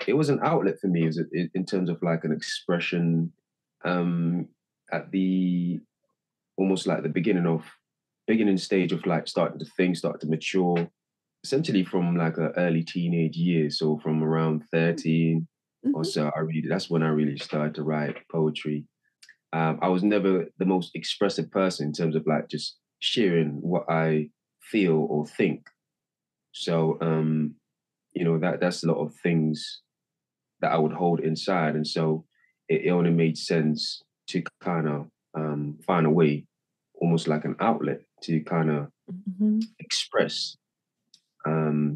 it was an outlet for me, in terms of like an expression, um, at the almost like the beginning stage of like starting to think, start to mature, essentially from like an early teenage years. So from around 13 or Hmm. so, that's when I really started to write poetry. I was never the most expressive person in terms of like just sharing what I feel or think. So that's a lot of things that I would hold inside, and so it only made sense to kind of find a way, almost like an outlet, to kind of Hmm. express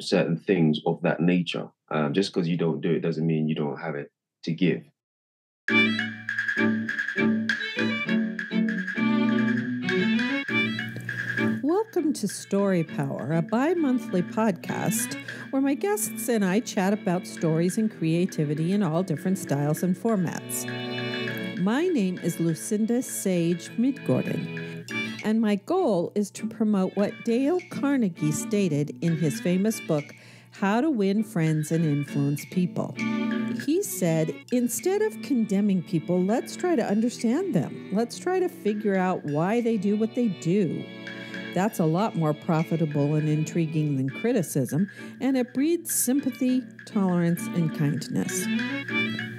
certain things of that nature. Just because you don't do it doesn't mean you don't have it to give. Welcome to Story Power, a bi monthly podcast where my guests and I chat about stories and creativity in all different styles and formats. My name is Lucinda Sage-Midgorden, and my goal is to promote what Dale Carnegie stated in his famous book, How to Win Friends and Influence People. He said, instead of condemning people, let's try to understand them. Let's try to figure out why they do what they do. That's a lot more profitable and intriguing than criticism, and it breeds sympathy, tolerance, and kindness.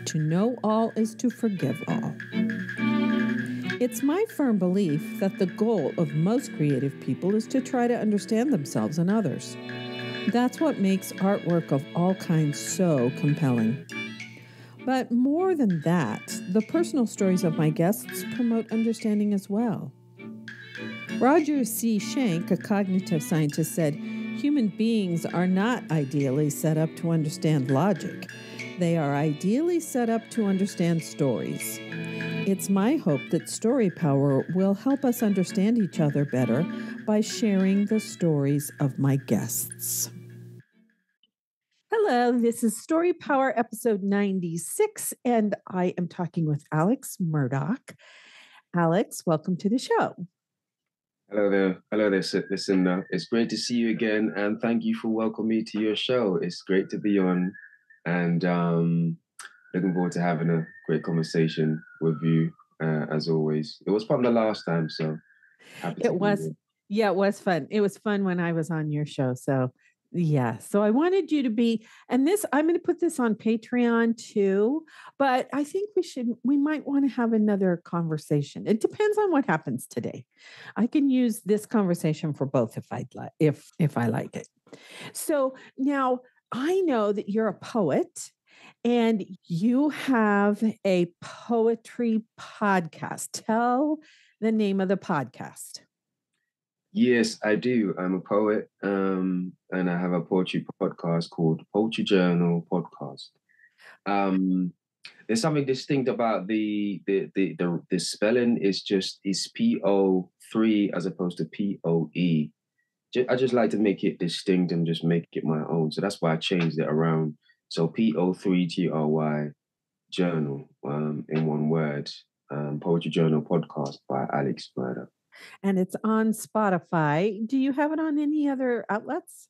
To know all is to forgive all. It's my firm belief that the goal of most creative people is to try to understand themselves and others. That's what makes artwork of all kinds so compelling. But more than that, the personal stories of my guests promote understanding as well. Roger C. Schenck, a cognitive scientist, said, human beings are not ideally set up to understand logic. They are ideally set up to understand stories. It's my hope that Story Power will help us understand each other better by sharing the stories of my guests. Hello, this is Story Power episode 96, and I am talking with Alex Murdock. Alex, welcome to the show. Hello there, Lucinda. It's great to see you again, and thank you for welcoming me to your show. It's great to be on, and looking forward to having a great conversation with you, as always. It was fun the last time, so happy to It be was, here. yeah, it was fun. It was fun when I was on your show. So, yeah. So I wanted you to be, and this, I'm going to put this on Patreon too, but I think we might want to have another conversation. It depends on what happens today. I can use this conversation for both if I'd like, if I like it. So now I know that you're a poet and you have a poetry podcast. Tell the name of the podcast. Yes, I do. I'm a poet, and I have a poetry podcast called Poetry Journal Podcast. Um, there's something distinct about the spelling. It's PO3 as opposed to POE. I just like to make it distinct and just make it my own. So that's why I changed it around. So PO3TRY Journal, in one word, Poetry Journal Podcast by Alex Murdock. And it's on Spotify. Do you have it on any other outlets?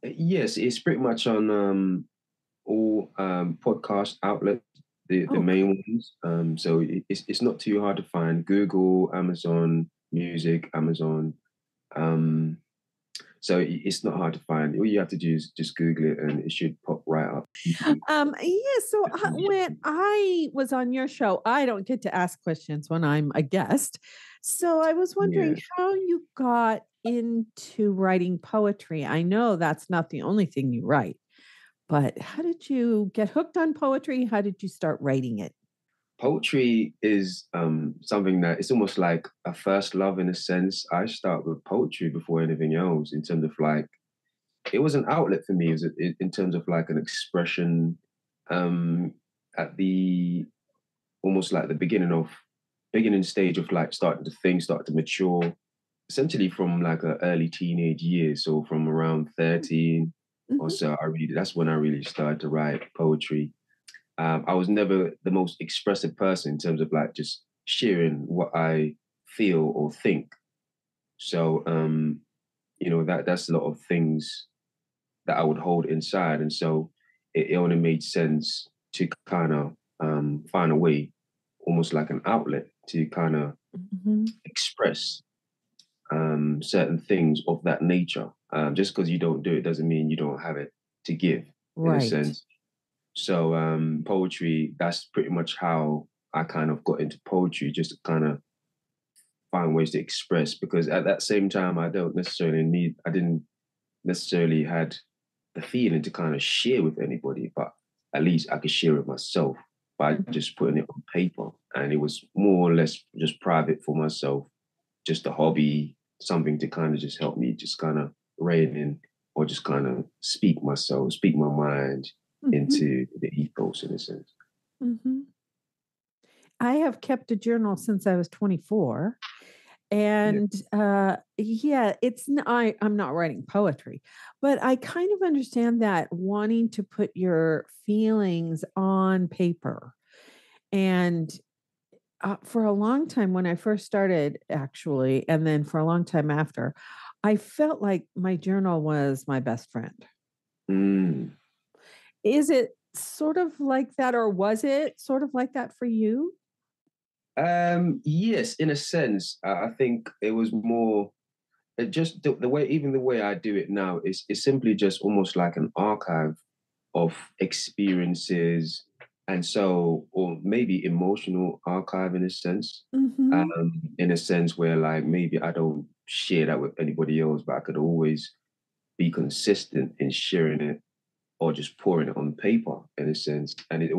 Yes, it's pretty much on all podcast outlets, the Oh, main ones. So it's not too hard to find. Google, Amazon Music, Amazon. Um, so it's not hard to find. All you have to do is just Google it, and it should pop right up. yeah. So when I was on your show, I don't get to ask questions when I'm a guest. So I was wondering Yeah. how you got into writing poetry. I know that's not the only thing you write, but how did you get hooked on poetry? How did you start writing it? Poetry is something that it's almost like a first love in a sense. I start with poetry before anything else in terms of like it was an outlet for me in terms of like an expression, um, at the almost like the beginning stage of like starting to think, start to mature, essentially from like an early teenage years. So from around 13 or Mhm. so, that's when I really started to write poetry. I was never the most expressive person in terms of like just sharing what I feel or think. So that's a lot of things that I would hold inside, and so it only made sense to kind of find a way, almost like an outlet to kind of express certain things of that nature. Just because you don't do it doesn't mean you don't have it to give, in a Right. sense. So poetry, that's pretty much how I kind of got into poetry, just to kind of find ways to express. Because at that same time, I didn't necessarily had the feeling to kind of share with anybody, but at least I could share with myself by just putting it on paper. And it was more or less just private for myself, just a hobby, something to kind of just help me just kind of rein in or just kind of speak my mind into the ethos, in a sense. I have kept a journal since I was 24. And yeah, I'm not writing poetry, but I kind of understand that wanting to put your feelings on paper. And for a long time, when I first started, actually, and then for a long time after, I felt like my journal was my best friend. Mm. Is it sort of like that, or was it sort of like that for you? Yes, in a sense. I think it was more just the way, even the way I do it now is simply just almost like an archive of experiences, and so, or maybe emotional archive in a sense. Mm-hmm. In a sense where like maybe I don't share that with anybody else, but I could always be consistent in sharing it or just pouring it on paper, in a sense. And it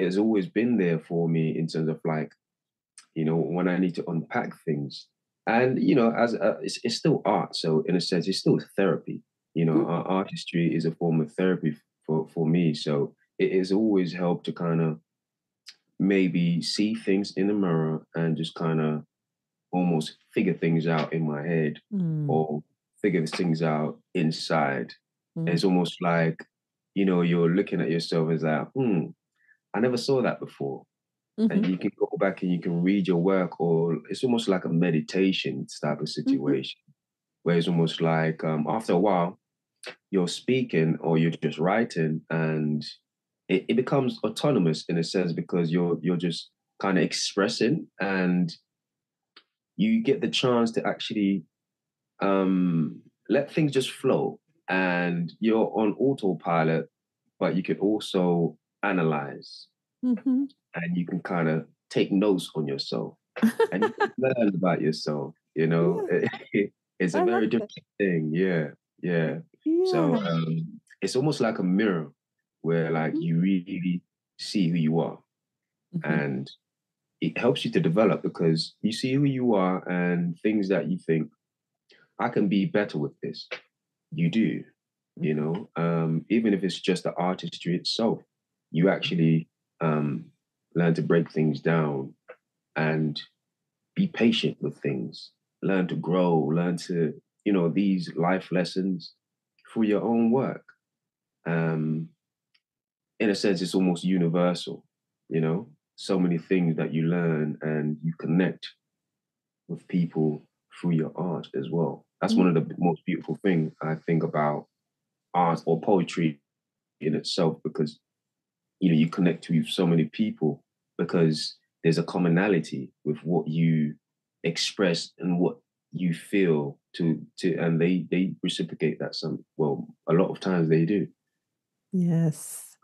has always been there for me in terms of like, when I need to unpack things. And as it's still art, so in a sense, it's still therapy. Artistry is a form of therapy for me. So it has always helped to kind of maybe see things in the mirror and just kind of almost figure things out in my head Mm. or figure things out inside. And Mm. it's almost like, you're looking at yourself as like, I never saw that before. And Mhm. you can go back and you can read your work, or it's almost like a meditation type of Mhm. situation, where it's almost like after a while, you're speaking or you're just writing, and it becomes autonomous in a sense because you're just kind of expressing, and you get the chance to actually let things just flow, and you're on autopilot, but you can also analyze, Mhm. and you can kind of take notes on yourself, and you can learn about yourself. Yeah, It's a I love very that. different thing. Yeah, yeah. So Yeah. it's almost like a mirror where like Mhm. you really see who you are, Mhm. and it helps you to develop because you see who you are and things that you think I can be better with this. You do, Mhm. even if it's just the artistry itself, you actually learn to break things down and be patient with things, learn to grow, learn to, these life lessons through your own work. Um, in a sense, it's almost universal, so many things that you learn and you connect with people through your art as well. That's one of Mhm. the most beautiful things I think about art or poetry in itself, because you connect with so many people because there's a commonality with what you express and what you feel to and they reciprocate that. A lot of times they do. Yes.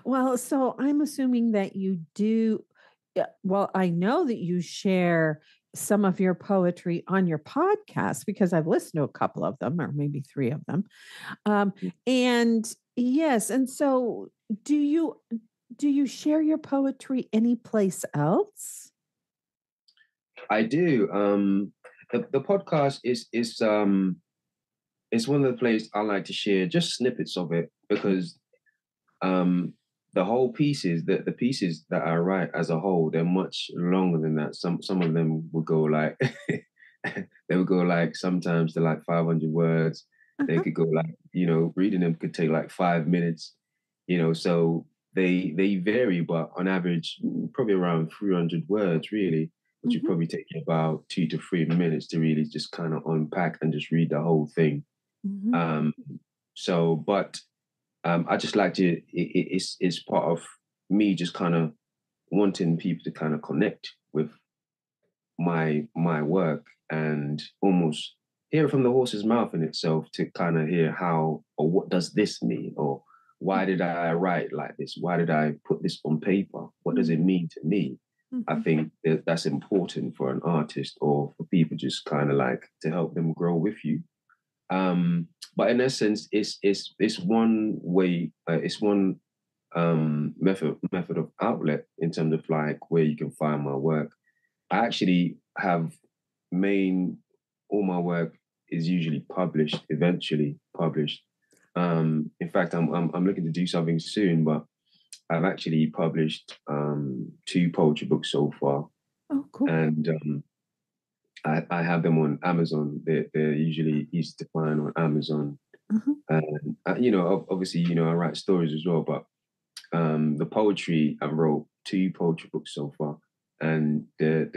Well, so I'm assuming that you do. Yeah, well, I know that you share some of your poetry on your podcast because I've listened to a couple of them, or maybe three of them. Um, and yes, and so do you do you share your poetry anyplace else? I do. The podcast is one of the places I like to share just snippets of it, because um the whole pieces, the pieces that I write as a whole, they're much longer than that. Some of them would go like they would go like sometimes to like 500 words. They Uh-huh. could go like, reading them could take like 5 minutes, so they vary, but on average, probably around 300 words really, which would Mhm. probably take you about 2 to 3 minutes to really just kind of unpack and just read the whole thing. Mhm. Um, so, but I just like to. It's part of me just kind of wanting people to kind of connect with my work and almost hear it from the horse's mouth in itself to kind of hear how or what does this mean or why did I write like this? Why did I put this on paper? What does it mean to me? I Mm-hmm. think that's important for an artist or for people just kind of like to help them grow with you. But in essence, it's one way, it's one method of outlet in terms of like where you can find my work. I actually have main all my work is usually published, eventually published. In fact, I'm looking to do something soon, but I've actually published two poetry books so far, Oh, cool. and I have them on Amazon. They're usually easy to find on Amazon, Uh-huh. and obviously, I write stories as well, but the poetry I wrote two poetry books so far, and they're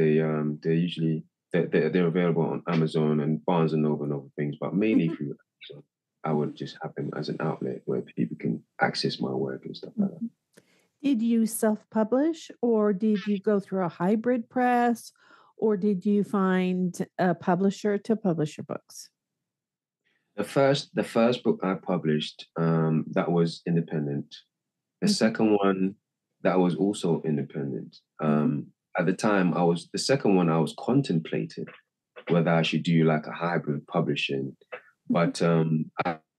usually they're available on Amazon and Barnes and Noble and other things, but mainly Mm-hmm. through Amazon. I would just have them as an outlet where people can access my work and stuff like that. Mm-hmm. Did you self-publish or did you go through a hybrid press or did you find a publisher to publish your books? The first book I published, that was independent. The Mm-hmm. second one, that was also independent. Mm-hmm. At the time, the second one I was contemplating whether I should do like a hybrid publishing, Mm-hmm. but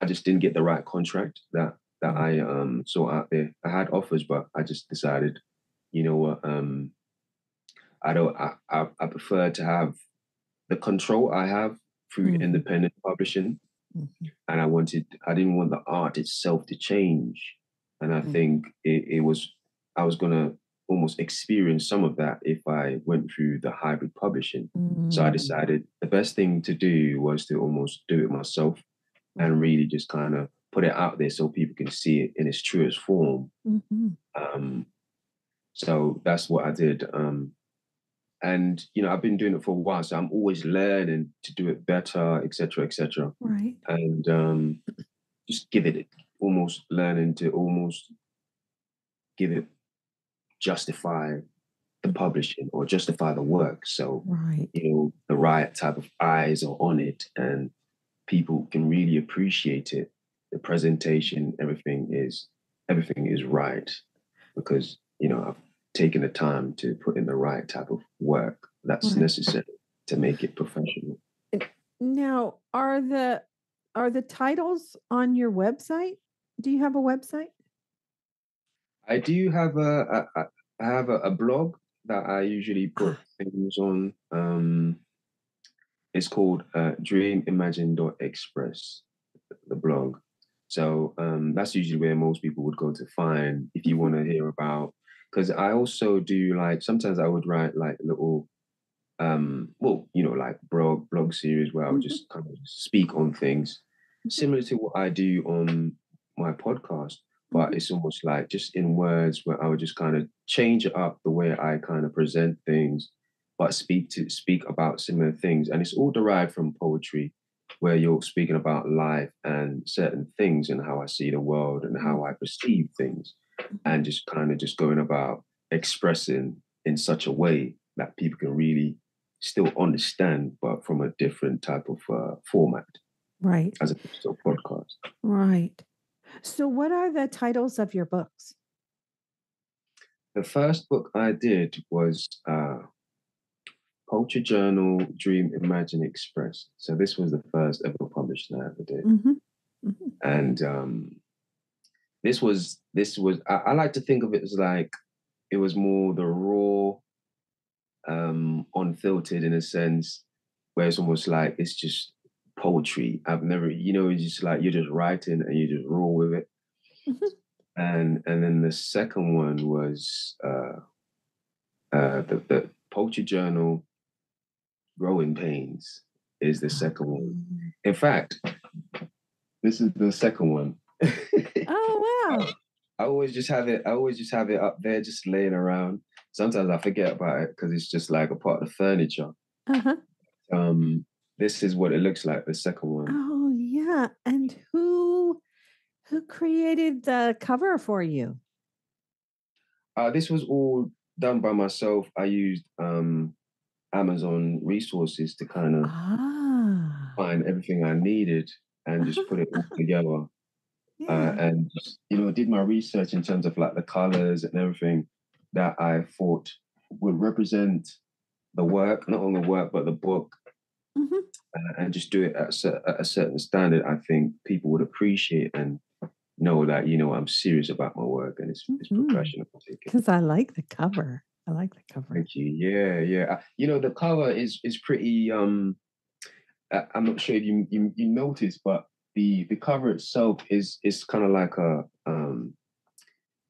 I just didn't get the right contract that I saw out there. I had offers, but I just decided, you know what, I don't. I prefer to have the control I have through Mm-hmm. independent publishing, Mm-hmm. and I didn't want the art itself to change, and I Mm-hmm. think I was gonna almost experience some of that if I went through the hybrid publishing. So I Mm-hmm. decided the best thing to do was to almost do it myself and really just kind of put it out there so people can see it in its truest form. Mm-hmm. Um, so that's what I did. And I've been doing it for a while, so I'm always learning to do it better, etc., etc. Right. And just give it almost learning to almost give it justify the publishing or justify the work. So Right. the right type of eyes are on it, and people can really appreciate it. The presentation, everything is right because I've taken the time to put in the right type of work that's Right. necessary to make it professional. Now, are the titles on your website? Do you have a website? I do have I have a blog that I usually put things on. It's called dreamimagine.express, the blog. So that's usually where most people would go to find if you want to hear about. Because I also do like sometimes I would write like little like blog series where I would Mm-hmm. just kind of speak on things similar to what I do on my podcast, but Mm-hmm. it's almost like just in words where I would just kind of change it up the way I kind of present things, but speak about similar things. And it's all derived from poetry, where you're speaking about life and certain things and how I see the world and how I perceive things, and just kind of just going about expressing in such a way that people can really still understand, but from a different type of format, Right. as opposed to a podcast. Right. So, what are the titles of your books? The first book I did was Poetry Journal, Dream, Imagine, Express. So this was the first ever published that I ever did, Mm-hmm. Mm-hmm. and this was I like to think of it as like it was more the raw, unfiltered in a sense, where it's almost like it's just poetry. I've never, it's just like you're just writing and you just roll with it. Mm-hmm. And then the second one was the poetry journal, Growing Pains is the second one. In fact, this is the second one. Oh, wow. I always just have it. I always just have it up there, just laying around. Sometimes I forget about it because it's just like a part of the furniture. Uh-huh. This is what it looks like. The second one. Oh, yeah. And who Who created the cover for you? This was all done by myself. I used Amazon resources to kind of Ah, find everything I needed and just put it all together. yeah. And just, did my research in terms of like the colors and everything that I thought would represent the work, not only the work, but the book, Hmm. and just do it at a certain standard. I think people would appreciate and know that, I'm serious about my work and it's Hmm. professional. I think. Because I like the cover. I like the cover. Thank you. Yeah, yeah. The cover is pretty. I'm not sure if you noticed, but the cover itself is kind of like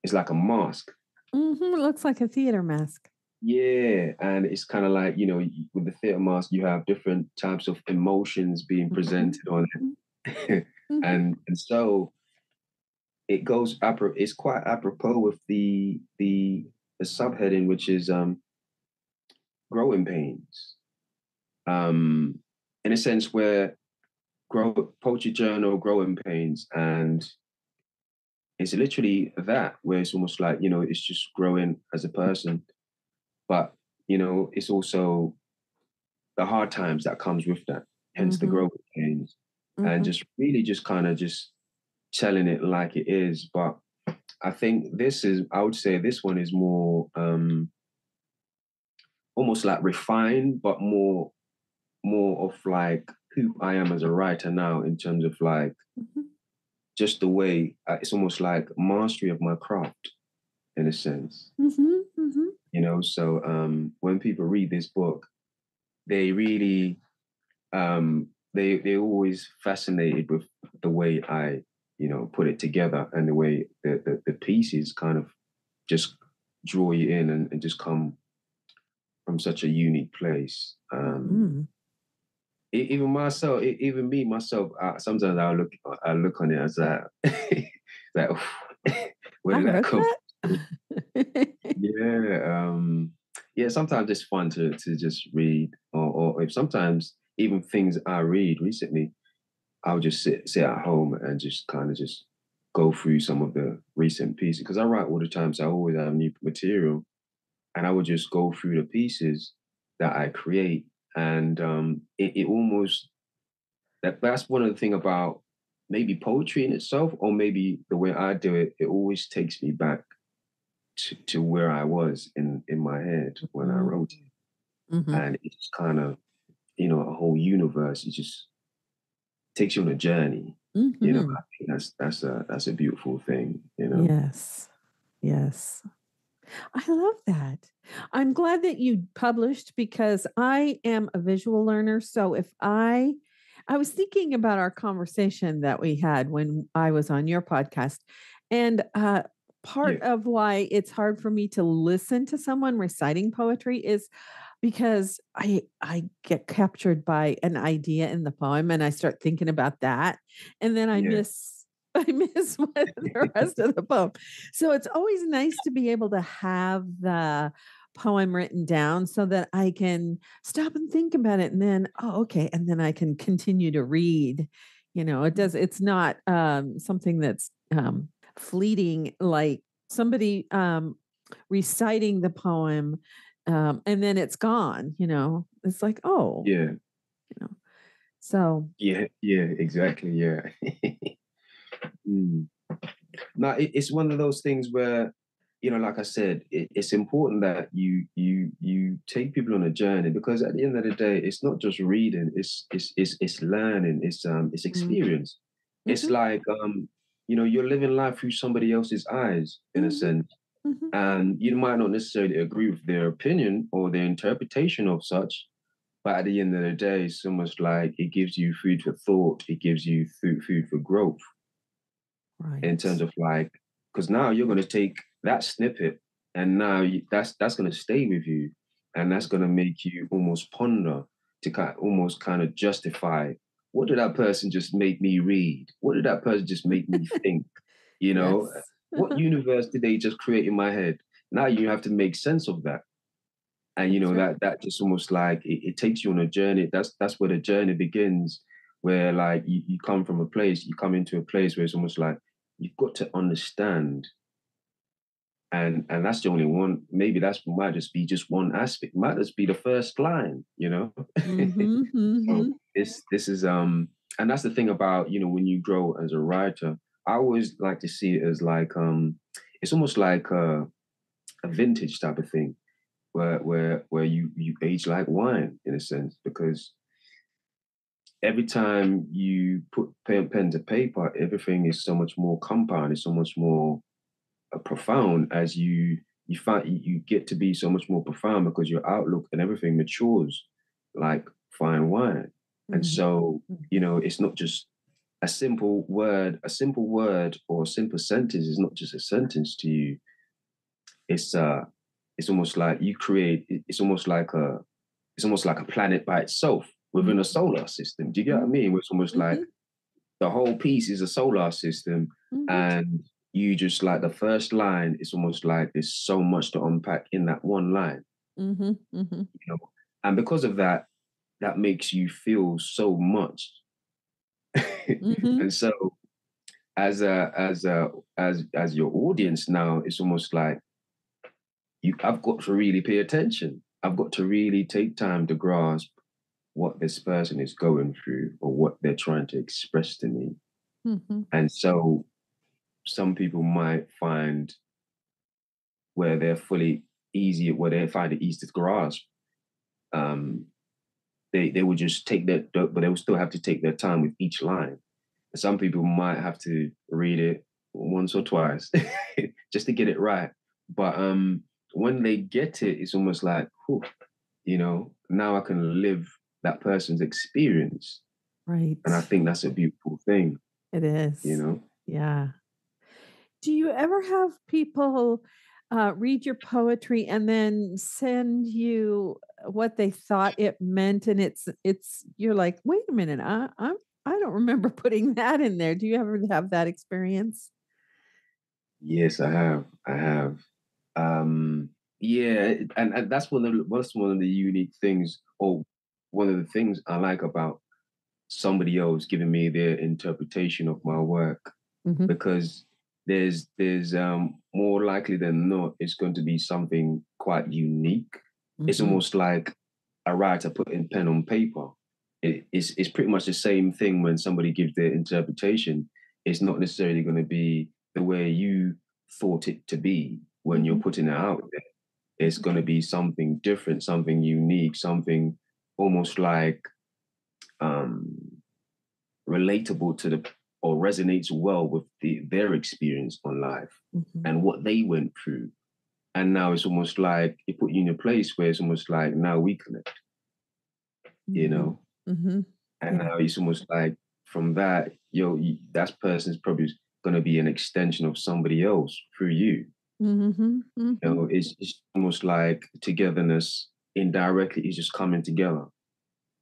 it's like a mask. It looks like a theater mask. Yeah, and it's kind of like with the theater mask, you have different types of emotions being Hmm. presented on it, Hmm. and so it's quite apropos with the subheading, which is growing pains. Um, in a sense where poetry journal, growing pains, and it's literally that where it's almost like it's just growing as a person, but it's also the hard times that comes with that, hence the Hmm. growing pains, and Hmm. just really just kind of just telling it like it is. But I would say this one is more almost like refined, but more of like who I am as a writer now in terms of like Hmm. just the way it's almost like mastery of my craft in a sense, Hmm. Hmm. So when people read this book, they really they're always fascinated with the way I put it together and the way the pieces kind of just draw you in and just come from such a unique place. Hmm. Even myself, even me myself, sometimes I look on it as that, like, where I did that wrote come from? that. Yeah, yeah. Sometimes it's fun to just read, or if sometimes even things I read recently, I'll just sit at home and just kind of just go through some of the recent pieces because I write all the time, so I always have new material, and I would just go through the pieces that I create, and it almost that's one of the thing about maybe poetry in itself, or maybe the way I do it. It always takes me back to where I was in my head when I wrote it, Hmm. and it's kind of a whole universe. It just takes you on a journey. Hmm. I think that's a beautiful thing. Yes. Yes. I love that. I'm glad that you published because I am a visual learner. So if I was thinking about our conversation that we had when I was on your podcast, and part Yeah, of why it's hard for me to listen to someone reciting poetry is because I get captured by an idea in the poem and I start thinking about that, and then I yeah, miss I miss what the rest of the poem. So it's always nice to be able to have the poem written down so that I can stop and think about it and then, oh, okay. And then I can continue to read. It's not something that's fleeting, like somebody reciting the poem and then it's gone. It's like, oh, yeah, you know. So, yeah, yeah, exactly, yeah. Mm. No, it's one of those things where, like I said, it's important that you take people on a journey because at the end of the day, it's not just reading, it's learning, it's mhm, experience. It's mhm, like you're living life through somebody else's eyes in a mhm, sense. mhm. And you might not necessarily agree with their opinion or their interpretation of such, but at the end of the day, it's almost like it gives you food for thought, it gives you food for growth in terms Right. of like, because now you're going to take that snippet and now that's going to stay with you, and that's going to make you almost ponder to almost kind of justify what did that person just make me read? What did that person just make me think? You know, Yes. what universe did they just create in my head? Now you have to make sense of that. And That's right. that just almost like it takes you on a journey. That's where the journey begins, where like you come from a place, you come into a place where it's almost like you've got to understand, and that's the only one. Maybe that's might just be just one aspect. Might just be the first line, you know. Mm-hmm, So mm-hmm. this is and that's the thing about, when you grow as a writer. I always like to see it as like it's almost like a vintage type of thing, where you age like wine in a sense, because every time you put pen to paper, everything is so much more compound. It's so much more profound as you find you get to be so much more profound because your outlook and everything matures like fine wine. And Mm-hmm. so, it's not just a simple word or a simple sentence is not just a sentence to you. It's it's almost like you create it's almost like a planet by itself within a solar system. Do you get what I mean? It's almost like Mm-hmm. the whole piece is a solar system, Mm-hmm. and you just like the first line. It's almost like there's so much to unpack in that one line, Mm-hmm. Mm-hmm. you know. And because of that, that makes you feel so much. Mm-hmm. And so, as your audience now, it's almost like I've got to really pay attention. I've got to really take time to grasp what this person is going through or what they're trying to express to me. Mm-hmm. And so some people might find where they're fully easy, where they find it easy to grasp. Um, they will just take that, but they will still have to take their time with each line. Some people might have to read it once or twice just to get it right. But when they get it, it's almost like, whew, now I can live that person's experience. Right. And I think that's a beautiful thing, It you is. know? Yeah. Do you ever have people read your poetry and then send you what they thought it meant, and it's you're like, wait a minute, I don't remember putting that in there. Do you ever have that experience? Yes, I have. I have. Yeah, and that's one of the unique things, or one of the things I like about somebody else giving me their interpretation of my work, Hmm. because there's more likely than not it's going to be something quite unique. It's Hmm. almost like a writer putting pen on paper. It's pretty much the same thing when somebody gives their interpretation. It's not necessarily going to be the way you thought it to be when you're Hmm. putting it out there. It's going to be something different, something unique, something almost like um, relatable to or resonates well with their experience on life Hmm. and what they went through. And now it's almost like it put you in a place where it's almost like now we connect, you Hmm. know? Hmm. And Yeah. now it's almost like from that, that person's probably going to be an extension of somebody else through you. Hmm. Hmm. It's almost like togetherness indirectly is just coming together,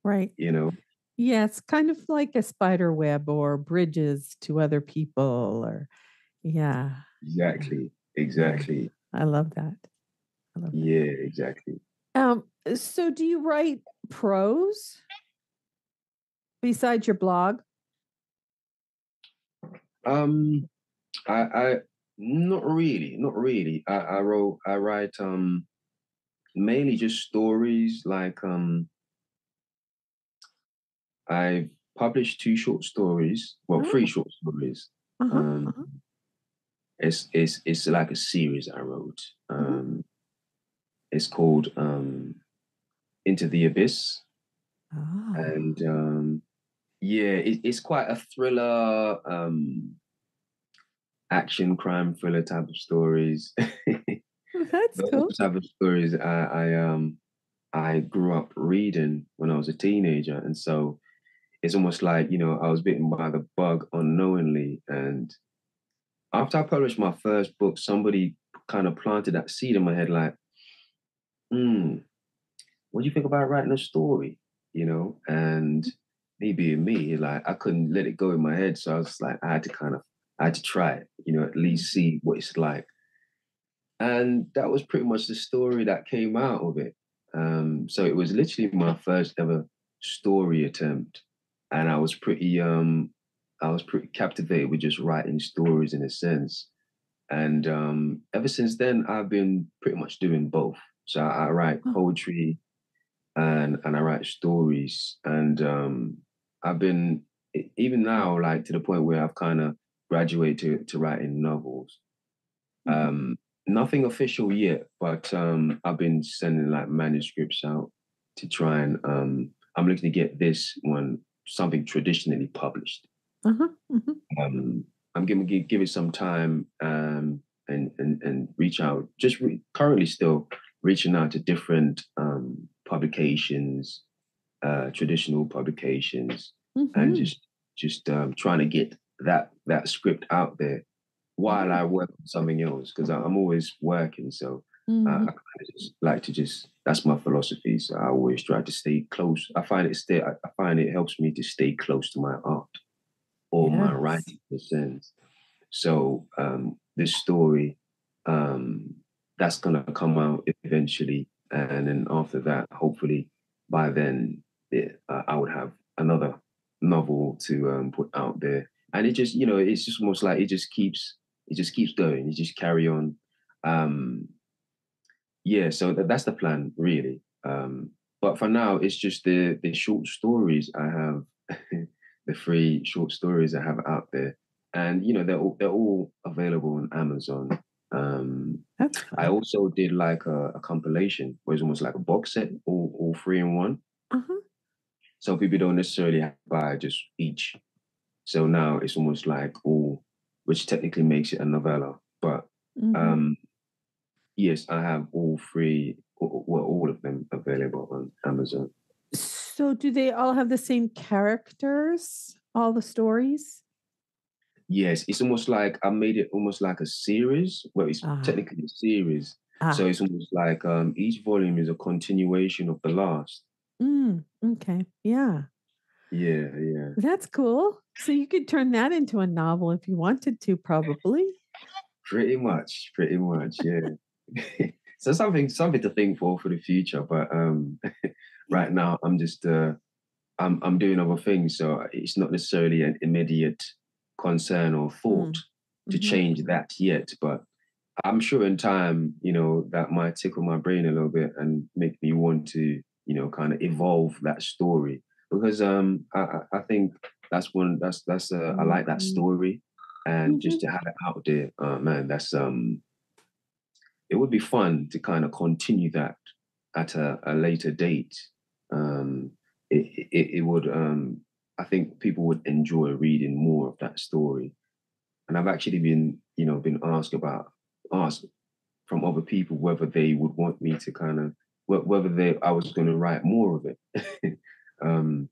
Right. you know? Yeah, it's kind of like a spider web or bridges to other people, or yeah. Yeah. Exactly. Yeah. Exactly. I love that. I love that. Yeah, exactly. So do you write prose besides your blog? Um, I not really, not really. I write mainly just stories. Like I've published two short stories, well, three Oh, short stories. uh-huh, Um, uh-huh. it's like a series I wrote. Mhm. It's called Into the Abyss, Oh, and yeah, it's quite a thriller, action crime thriller type of stories. that's cool. Those type of stories I grew up reading when I was a teenager, and so it's almost like I was bitten by the bug unknowingly. And after I published my first book, somebody kind of planted that seed in my head, like, hmm, what do you think about writing a story? And me being me, like I couldn't let it go in my head, so I was like, I had to try it, at least see what it's like. And that was pretty much the story that came out of it. So it was literally my first ever story attempt, and I was pretty I was pretty captivated with just writing stories in a sense. And ever since then, I've been pretty much doing both. So I write Oh, poetry and I write stories. And I've been even now, like to the point where I've kind of graduated to writing novels. mhm. Nothing official yet, but I've been sending like manuscripts out to try and I'm looking to get this one something traditionally published. Uh-huh. Mhm. Um, I'm gonna give it some time and reach out. Just currently still reaching out to different publications, traditional publications, and Mhm. just trying to get that script out there while Yeah. I work on something else because I'm always working. So I Mhm. kind of just like to just that's my philosophy. So I always try to stay close. I find it helps me to stay close to my art or my Yes. writing in a sense. So this story um, that's gonna come out eventually, and then after that, hopefully by then I would have another novel to put out there. And it just it's just almost like it just keeps going. You just carry on. Um, yeah, so that's the plan really. But for now, it's just the short stories I have, the three short stories I have out there, and they're all available on Amazon. That's I fun. also did like a compilation where it's almost like a box set, all three in one. Uh-huh. So people don't necessarily have to buy just each. So now it's almost like all, which technically makes it a novella. But Mhm. um, yes, I have all three, well, all of them available on Amazon. So do they all have the same characters? All the stories? Yes, it's almost like I made it almost like a series. Well, it's Ah. technically a series. So Ah. it's almost like each volume is a continuation of the last. Okay. Yeah. Yeah, yeah. That's cool. So you could turn that into a novel if you wanted to, probably. Pretty much, yeah. So something to think for the future. But Yeah. right now I'm just I'm doing other things, so it's not necessarily an immediate concern or thought Mm. to Mhm. change that yet. But I'm sure in time, that might tickle my brain a little bit and make me want to, kind of evolve that story because I think that's I like that Mhm. story and just Mhm. to have it out there, man, that's it would be fun to kind of continue that at a later date. Um, it would I think people would enjoy reading more of that story. And I've actually been asked from other people whether they would want me to kind of whether they I was going to write more of it. um,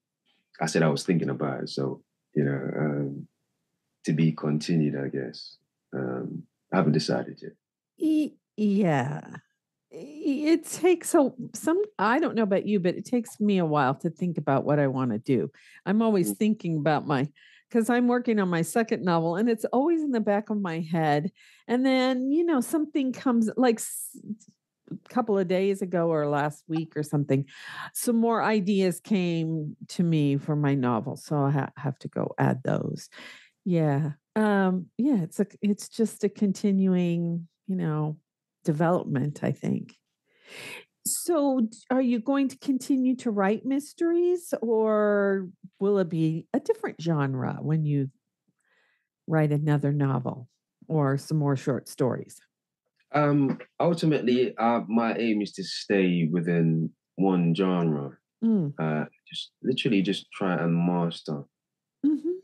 I said I was thinking about it, so to be continued, I guess. I haven't decided yet. Yeah. It takes some I don't know about you, but it takes me a while to think about what I want to do. I'm always Mm. thinking about my because I'm working on my second novel and it's always in the back of my head. And then, something comes like a couple of days ago or last week or something, some more ideas came to me for my novel. So I have to go add those. Yeah. Yeah, it's just a continuing, development, I think. So, are you going to continue to write mysteries or will it be a different genre when you write another novel or some more short stories? Ultimately, my aim is to stay within one genre. Mm. Just literally just try and master Mhm.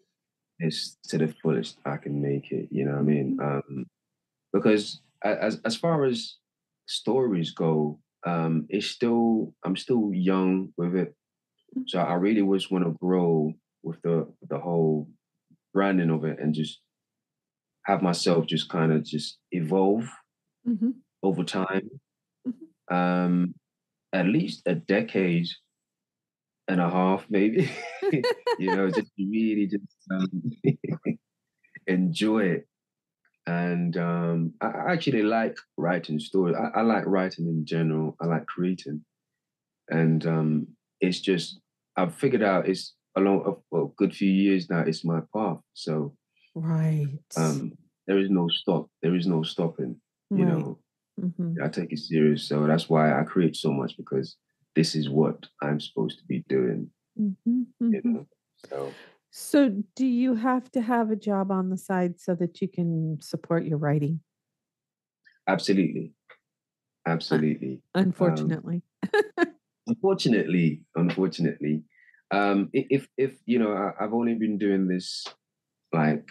this to the fullest I can make it. You know what I mean? Mhm. Because as far as stories go, it's still I'm still young with it, so I really just want to grow with the whole branding of it and just have myself just kind of just evolve Mhm. over time. Mhm. Um, at least a decade and a half, maybe. Just really just enjoy it. And I actually like writing stories. I like writing in general. I like creating, and it's just I've figured out a good few years now, it's my path. So Right. there is no stop. There is no stopping. You Right. know, Mm-hmm. I take it serious. So that's why I create so much, because this is what I'm supposed to be doing. Mm-hmm. You Mm-hmm. know, so So, do you have to have a job on the side so that you can support your writing? absolutely, Uh, absolutely. Um, Unfortunately. unfortunately, if you know, I've only been doing this like,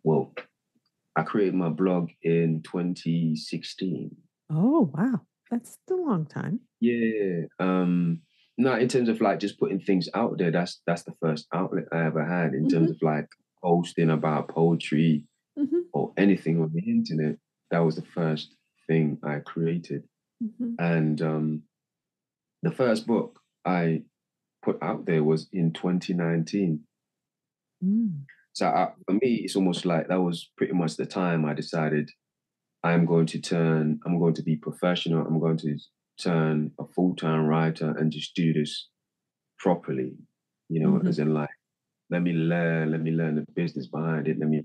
well, I created my blog in 2016. Oh, wow. That's a long time. Yeah. No, in terms of like just putting things out there, that's the first outlet I ever had in terms Mm-hmm. of like posting about poetry Mm-hmm. or anything on the internet. That was the first thing I created. Mm-hmm. And the first book I put out there was in 2019. Mm. So for me, it's almost like that was pretty much the time I decided I'm going to be professional. I'm going to turn a full-time writer and just do this properly, Mm-hmm. as in like, let me learn the business behind it. Let me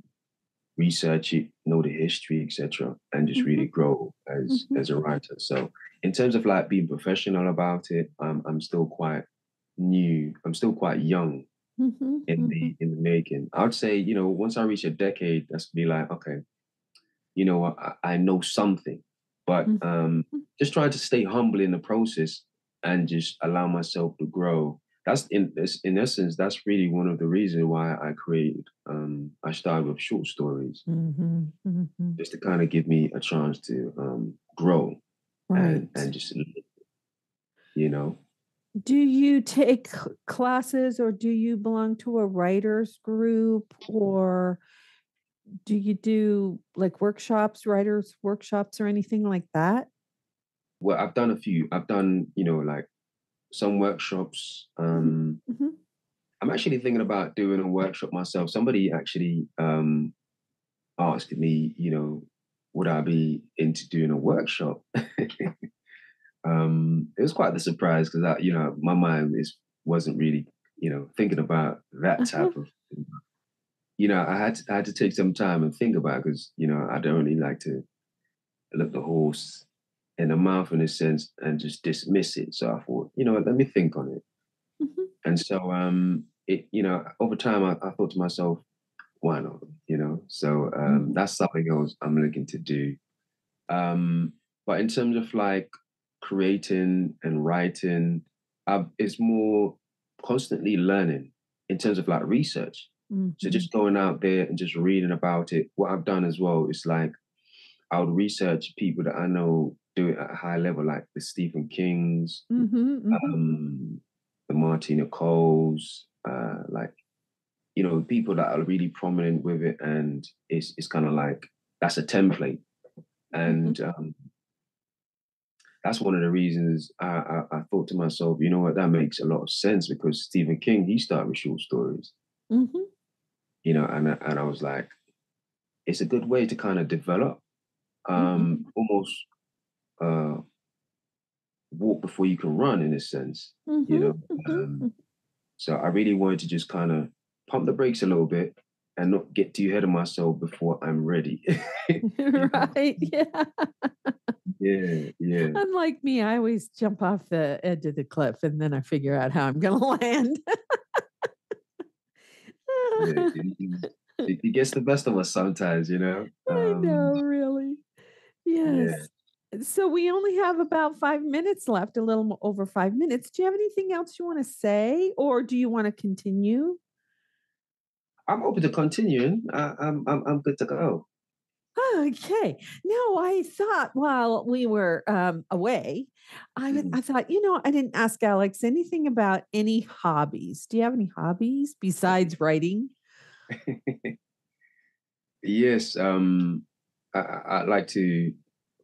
research it, know the history, etc., and just Mm-hmm. really grow as Mm-hmm. a writer. So in terms of like being professional about it, I'm still quite new. I'm still quite young Mm-hmm. Mm-hmm. in the making. I would say, once I reach a decade, that's be like, okay, I know something, but Mm-hmm. just trying to stay humble in the process and just allow myself to grow. That's in essence, that's really one of the reasons why I started with short stories, Mm-hmm. Mm-hmm. just to kind of give me a chance to grow Right. and just, you know. Do you take classes or do you belong to a writers group or do you do like workshops, writers workshops or anything like that? Well, I've done a few. I've done, like some workshops. Mhm, mhm, I'm actually thinking about doing a workshop myself. Somebody actually asked me, would I be into doing a workshop? It was quite the surprise because my mind wasn't really, thinking about that uh-huh, type of thing. I had to take some time and think about it because, I don't really like to look the horse in the mouth in a sense and just dismiss it. So I thought, what, let me think on it. mhm, And so over time I thought to myself, why not? So mhm, that's something else I'm looking to do. Um, but in terms of like creating and writing, it's more constantly learning in terms of like research. So mhm, just going out there and just reading about it. What I've done as well is like I would research people that I know do it at a high level, like the Stephen Kings, mhm, mhm, the Martina Coles, like people that are really prominent with it, and it's kind of like that's a template, mhm, and that's one of the reasons I thought to myself, you know what, that makes a lot of sense because Stephen King he started with short stories, mhm, and I was like, it's a good way to kind of develop, mhm, almost uh, walk before you can run in a sense, you mhm, know. mhm. So I really wanted to just kind of pump the brakes a little bit and not get too ahead of myself before I'm ready. you know? Right. Yeah. Yeah, yeah. Unlike me, I always jump off the edge of the cliff and then I figure out how I'm going to land. Yeah, it gets the best of us sometimes, you know. I know, really. Yeah. Yes. So we only have about 5 minutes left, a little over 5 minutes. Do you have anything else you want to say, or do you want to continue? I'm open to continuing. I'm good to go. Okay. No, I thought while we were away, Mhm. I thought, I didn't ask Alex anything about any hobbies. Do you have any hobbies besides writing? Yes, I like to.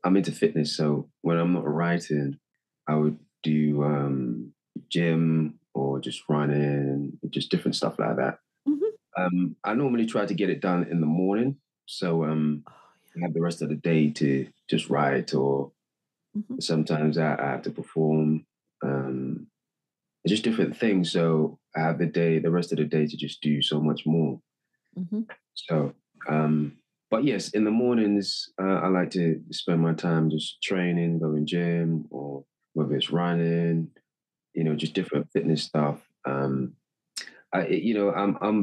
I'm into fitness, so when I'm not writing, I would do gym or just running, just different stuff like that. Mhm. I normally try to get it done in the morning, so Oh, I have the rest of the day to just write, or yeah. Mhm. sometimes I have to perform, just different things. So I have the rest of the day to just do so much more. Mm-hmm. So, but yes, in the mornings, I like to spend my time just training, going gym, or whether it's running, just different fitness stuff. I'm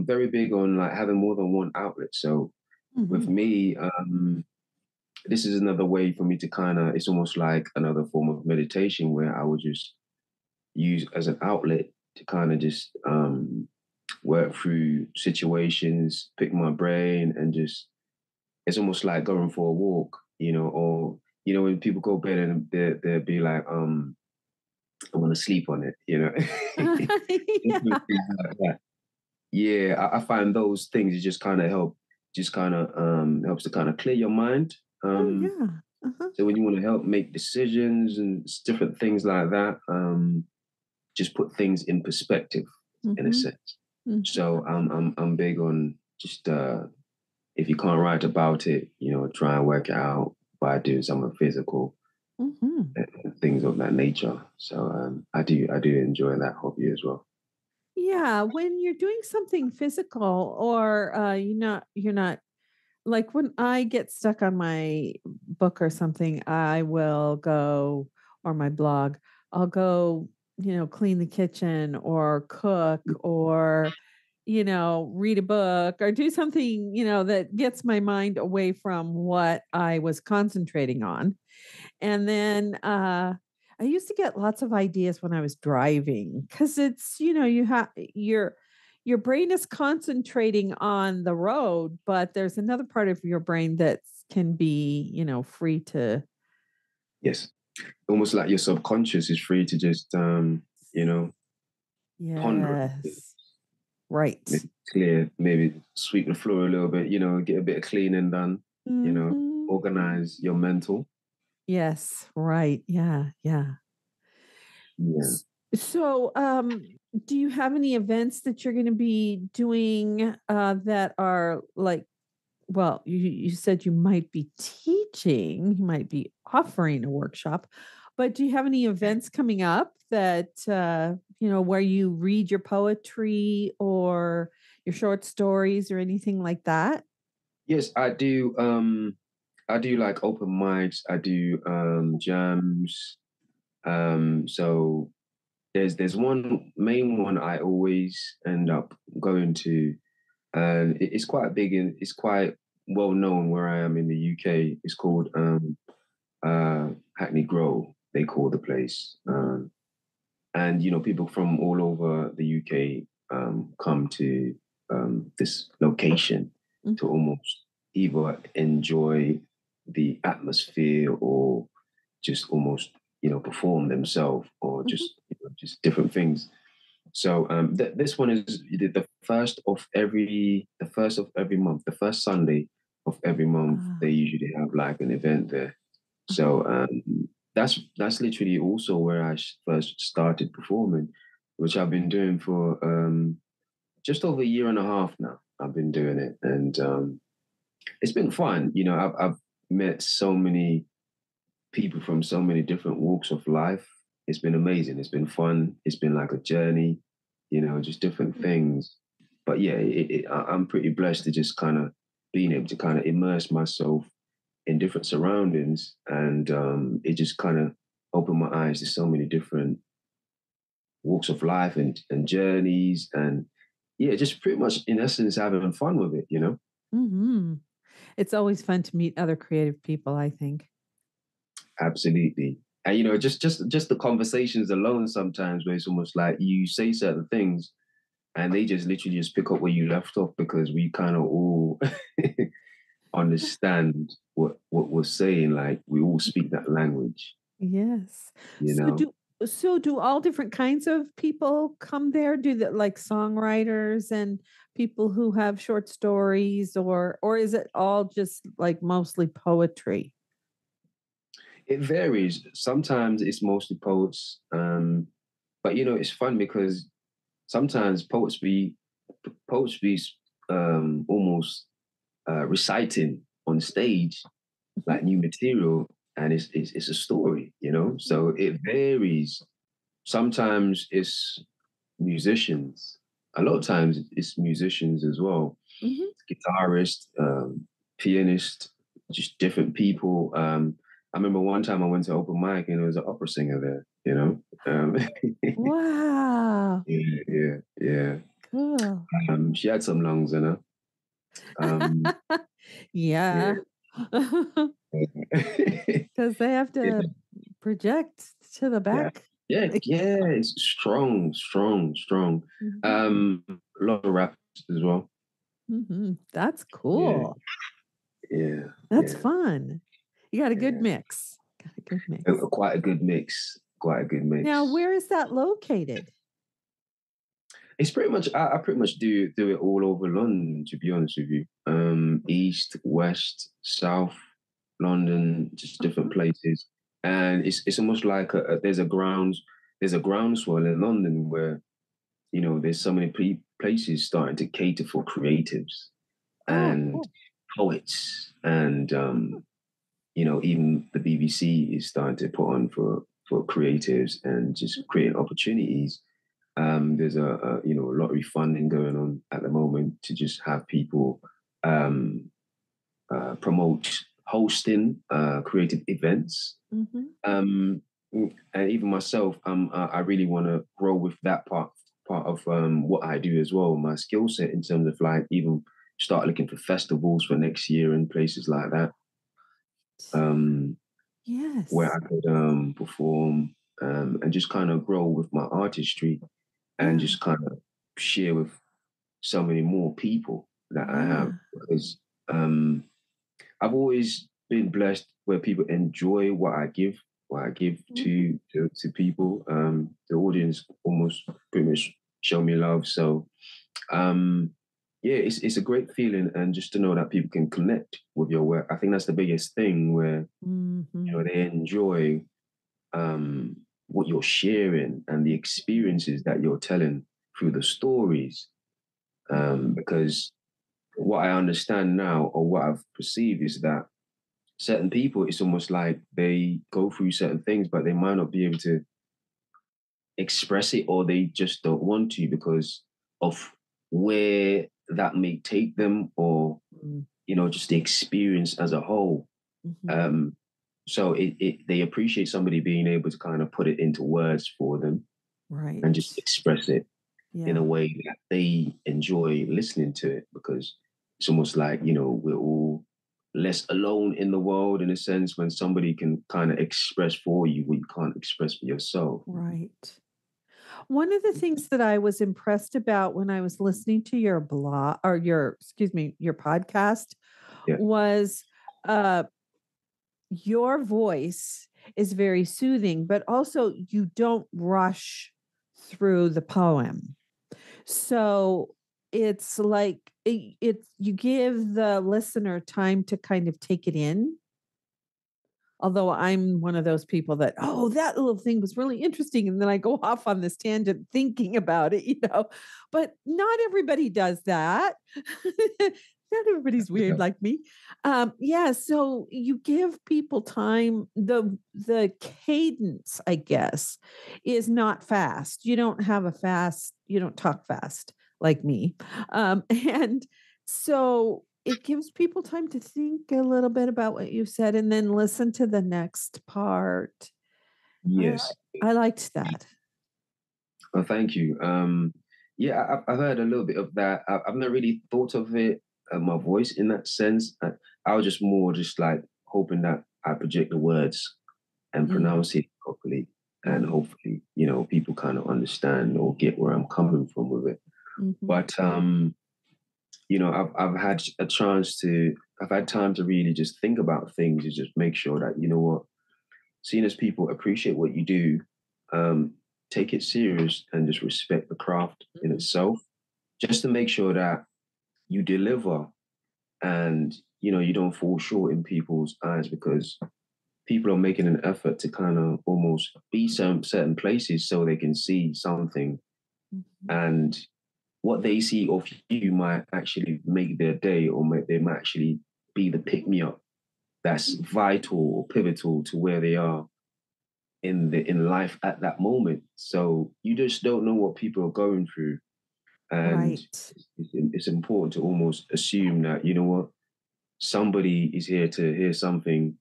very big on like having more than one outlet. So with Mm-hmm. me, this is another way for me to it's almost like another form of meditation where I would just use as an outlet to kind of just work through situations, pick my brain, and just it's almost like going for a walk, or when people go to bed and they'll be like, I want to sleep on it. Yeah. Different things like that. Yeah, I find those things it just kind of helps to kind of clear your mind. Oh, Um, yeah. Uh-huh. so when you want to help make decisions and different things like that, just put things in perspective in a Mm-hmm. sense. Mm-hmm. So I'm big on just if you can't write about it, try and work it out by doing something physical Mm-hmm. and things of that nature. So I do enjoy that hobby as well. Yeah, when you're doing something physical or you're not like when I get stuck on my book or something, I will go or my blog, I'll go, clean the kitchen or cook or read a book or do something, that gets my mind away from what I was concentrating on. And then I used to get lots of ideas when I was driving because it's, you have your brain is concentrating on the road, but there's another part of your brain that can be, free to. Yes, almost like your subconscious is free to just ponder, Yes. Right. maybe clear, maybe sweep the floor a little bit, get a bit of cleaning done, Hmm. organize your mental. Yes. Right. Yeah. Yeah. Yeah. S- So, do you have any events that you're going to be doing that are like, well, you said you might be teaching, you might be offering a workshop, but do you have any events coming up that, where you read your poetry or your short stories or anything like that? Yes, I do. I do like open mics. I do jams. So there's one main one I always end up going to, and it's quite big and it's quite well known where I am in the UK. It's called Hackney Grove. They call the place, Mhm. and people from all over the UK come to this location to Mhm. almost either enjoy the atmosphere or just almost perform themselves or Mhm. just different things. So this one is the first of every month, the first Sunday of every month. They Ah, usually have like an event there. uh-huh. So that's literally also where I first started performing, which I've been doing for just over a year and a half now. I've been doing it, and it's been fun. I've met so many people from so many different walks of life. It's been amazing. It's been fun. It's been like a journey, just different things. But yeah, I'm pretty blessed to just kind of being able to kind of immerse myself in different surroundings, and it just kind of opened my eyes to so many different walks of life and journeys, and yeah, just pretty much in essence having fun with it. Mhm. It's always fun to meet other creative people, I think. Absolutely. And just the conversations alone sometimes where it's almost like you say certain things and they just literally just pick up where you left off because we kind of all understand what we're saying. Like we all speak that language, Yes. you So know. do so do all different kinds of people come there? Do that like songwriters and people who have short stories or is it all just like mostly poetry? It varies. Sometimes it's mostly poets, but it's fun because sometimes poets be almost reciting on stage Mhm. like new material, and it's a story. So it varies. Sometimes it's musicians. A lot of times it's musicians as well, Mm-hmm. guitarist, pianist, just different people. I remember one time I went to open mic and there was an opera singer there, you know? Wow. Yeah, yeah, yeah. Cool. She had some lungs in her. Um, yeah. Yeah. Because they have Yeah, to project to the yeah, back. yeah, yeah. It's strong, strong, strong. Mhm. A lot of rappers as well. Mhm. That's Yeah, cool. yeah, That's yeah, fun. You got a good yeah. mix. Got a good mix. Quite a good mix. Quite a good Now, mix. where is that located? It's pretty much I pretty much do it all over London, to be honest with you. East, west, south, London, just different Uh-huh. places. And it's almost like there's a groundswell in London where there's so many places starting to cater for creatives Oh, and cool. poets, and Uh-huh. even the BBC is starting to put on for creatives and just creating opportunities. There's a lottery funding going on at the moment to just have people um, promote hosting creative events. Mhm. Um, and even myself, I really want to grow with that part of what I do as well, my skill set in terms of like even start looking for festivals for next year and places like that, um, where Yes. I could perform and just kind of grow with my artistry and Yeah. just kind of share with so many more people that I have, Yeah. because um, I've always been blessed where people enjoy what I give Mhm. to people. The audience almost pretty much show me love. So yeah, it's a great feeling, and just to know that people can connect with your work. I think that's the biggest thing, where Mhm. they enjoy what you're sharing and the experiences that you're telling through the stories. Mhm. Because what I understand now, or what I've perceived, is that certain people, it's almost like they go through certain things, but they might not be able to express it, or they just don't want to because of where that may take them, or Mm. just the experience as a whole. Mhm. Um, so they appreciate somebody being able to kind of put it into words for them and just Right. express it in a Yeah. way that they enjoy listening to it, because it's almost like we're all less alone in the world, in a sense, when somebody can kind of express for you what you can't express for yourself. Right. One of the things that I was impressed about when I was listening to your blog or excuse me, your podcast Yeah. was uh your voice is very soothing, but also you don't rush through the poem. So it's like you give the listener time to kind of take it in. Although I'm one of those people that, oh, that little thing was really interesting. And then I go off on this tangent thinking about it. But not everybody does that. Not everybody's weird like me. Yeah, so you give people time. The cadence, I guess, is not fast. You don't talk fast like me. And so it gives people time to think a little bit about what you said and then listen to the next part. I, Yes. I liked that. Well, thank you. Yeah, I've heard a little bit of that. I've not really thought of it, my voice in that sense. I was just more just like hoping that I project the words and Mm, pronounce it properly, and mm, hopefully, people kind of understand or get where I'm coming from with it. mhm, But I've had a chance to, I've had time to really just think about things and just make sure that, what, seeing as people appreciate what you do, um, take it serious and just respect the craft in mhm. itself, just to make sure that you deliver, and, you don't fall short in people's eyes, because people are making an effort to kind of almost be some certain places so they can see something, Mhm. and what they see of you might actually make their day, or they might actually be the pick me up that's vital or pivotal to where they are in life at that moment. So you just don't know what people are going through, and Right. it's important to almost assume that, you know what, somebody is here to hear something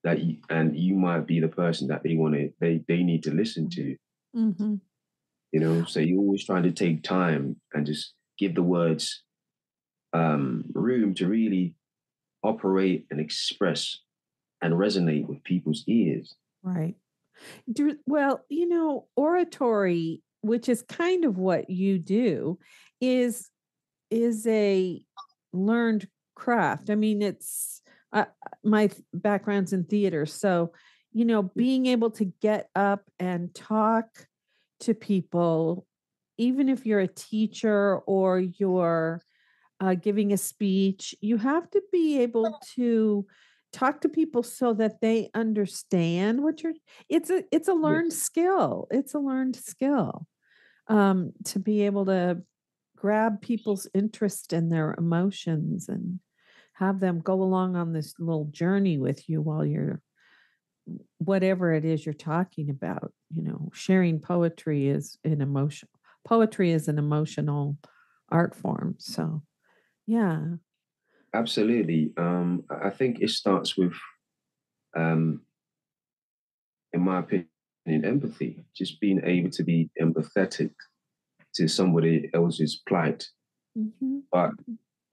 that and you might be the person that they need to listen to. Mm-hmm. So you're always trying to take time and just give the words room to really operate and express and resonate with people's ears. Right. Well, oratory, which is kind of what you do, is is a learned craft. I mean, it's my background's in theater, so being able to get up and talk to people, even if you're a teacher or you're giving a speech, you have to be able to talk to people so that they understand what you're. It's a learned Yes, skill. It's a learned skill to be able to grab people's interest and their emotions and have them go along on this little journey with you while you're whatever it is you're talking about. Sharing poetry is an emotion. Poetry is an emotional art form. So yeah. absolutely. I think it starts with, um, in my opinion, empathy. Just being able to be empathetic to somebody else's plight, Mm-hmm.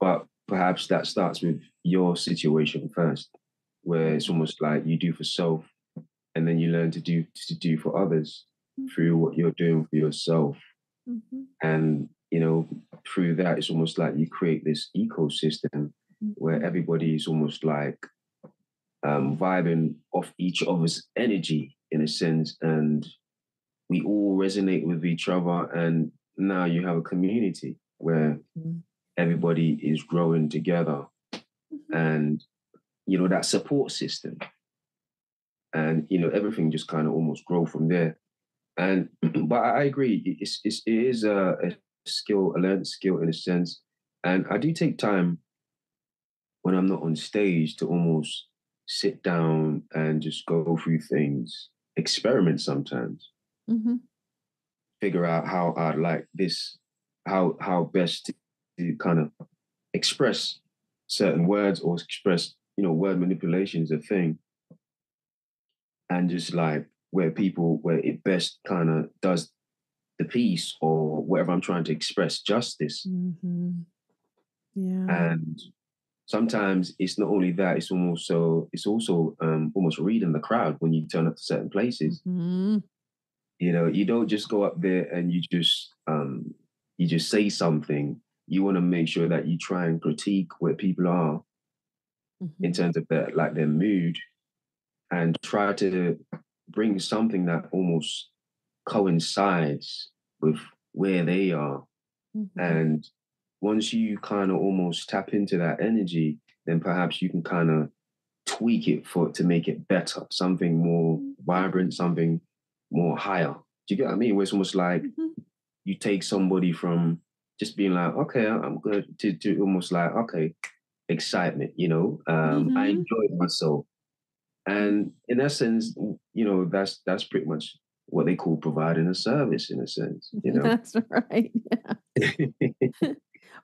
but perhaps that starts with your situation first, where it's almost like you do for self, and then you learn to do for others through what you're doing for yourself. Mm-hmm. And through that, it's almost like you create this ecosystem where Mm-hmm. everybody is almost like vibing off each other's energy in a sense, and we all resonate with each other. And now you have a community where Mm-hmm. everybody is growing together, Mm-hmm. and that support system, and everything just kind of almost grow from there. And but I agree, it is a skill, a learned skill in a sense. And I do take time when I'm not on stage to almost sit down and just go through things, experiment sometimes, Mm-hmm. figure out how I'd like this, how best to kind of express certain words, or express, word manipulation is a thing, and just like where it best kind of does the piece or whatever I'm trying to express justice. Mm-hmm. Yeah. And sometimes it's not only that, it's also almost reading the crowd when you turn up to certain places. Mm-hmm. You don't just go up there and you just say something. You want to make sure that you try and critique where people are in Mm-hmm. terms of their mood, and try to bring something that almost coincides with where they are. Mm-hmm. And once you kind of almost tap into that energy, then perhaps you can kind of tweak it to make it better, something more vibrant, something more higher. Do you get what I mean? Where it's almost like Mm-hmm. you take somebody from just being like, okay, I'm good, to almost like, okay, excitement. I Mm-hmm. enjoyed myself, and in essence, that's pretty much what they call providing a service in a sense. That's right.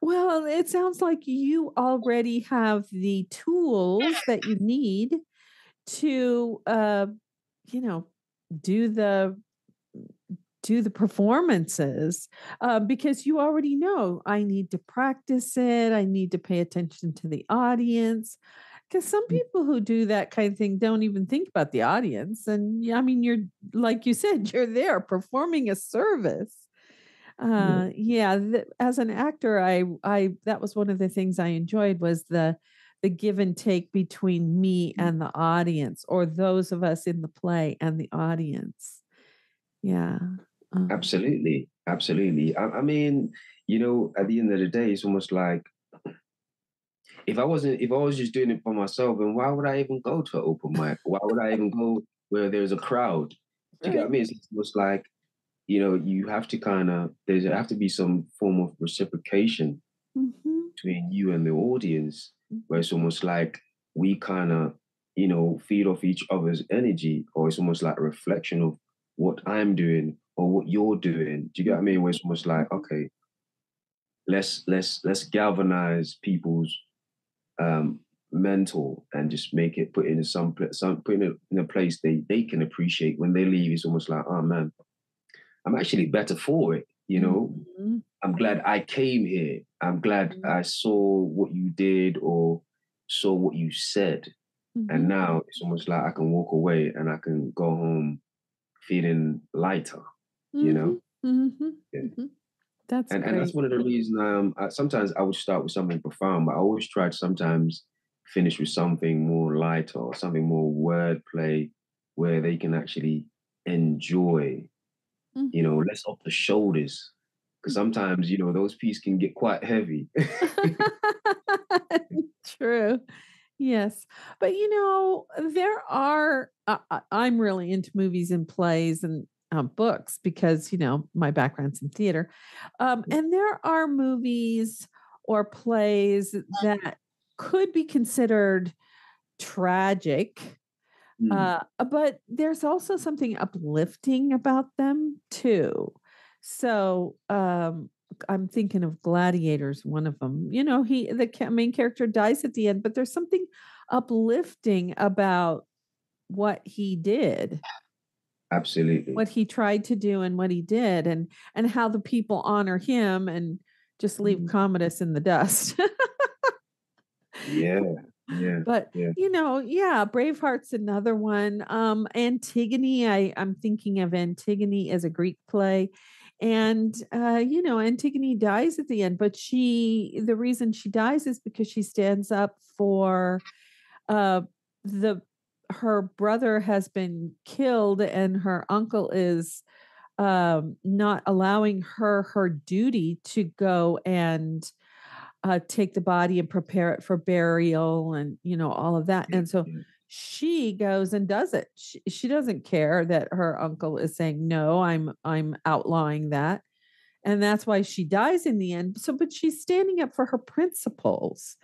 Well, it sounds like you already have the tools that you need to, you know, do the performances, because you already know I need to practice it. I need to pay attention to the audience. Because some people who do that kind of thing don't even think about the audience. And yeah, I mean, you're like you said, you're there performing a service. Yeah. Yeah, as an actor, I that was one of the things I enjoyed was the give and take between me and the audience, or those of us in the play and the audience. Yeah. Um, Absolutely, absolutely. I mean, at the end of the day, it's almost like if I was just doing it for myself, then why would I even go to an open mic? Why would I even go where there's a crowd? Do you get what right. I mean? It's almost like, you have to there's have to be some form of reciprocation Mhm. between you and the audience, where it's almost like we kind of, feed off each other's energy, or it's almost like a reflection of what I'm doing or what you're doing. Do you get what I mean? Where it's almost like, okay, let's galvanize people's mental and just make it put in putting it in a place they can appreciate when they leave. It's almost like, oh man, I'm actually better for it. Mm-hmm. I'm glad I came here. I'm glad I saw what you did or saw what you said. Mm-hmm. And now it's almost like I can walk away and I can go home feeling lighter, you know? Mm-hmm. Yeah. Mm-hmm. That's And great. that's one of the reasons sometimes I would start with something profound, but I always try to sometimes finish with something more lighter or something more wordplay where they can actually enjoy, Mm-hmm. less off the shoulders. Because sometimes, those pieces can get quite heavy. True. Yes. But there are, I'm really into movies and plays and books because, my background's in theater. And there are movies or plays that could be considered tragic, but there's also something uplifting about them too. So, I'm thinking of Gladiators, one of them. The main character dies at the end, but there's something uplifting about what he did, Absolutely. what he tried to do, and what he did, and how the people honor him and just leave Commodus in the dust. Yeah. Yeah. But Yeah. yeah, Braveheart's another one. Antigone, I'm thinking of Antigone as a Greek play. And Antigone dies at the end, but the reason she dies is because she stands up for the her brother has been killed and her uncle is not allowing her duty to go and take the body and prepare it for burial and all of that. Yeah. And so Yeah. she goes and does it. She doesn't care that her uncle is saying no, I'm outlawing that. And that's why she dies in the end. So but she's standing up for her principles.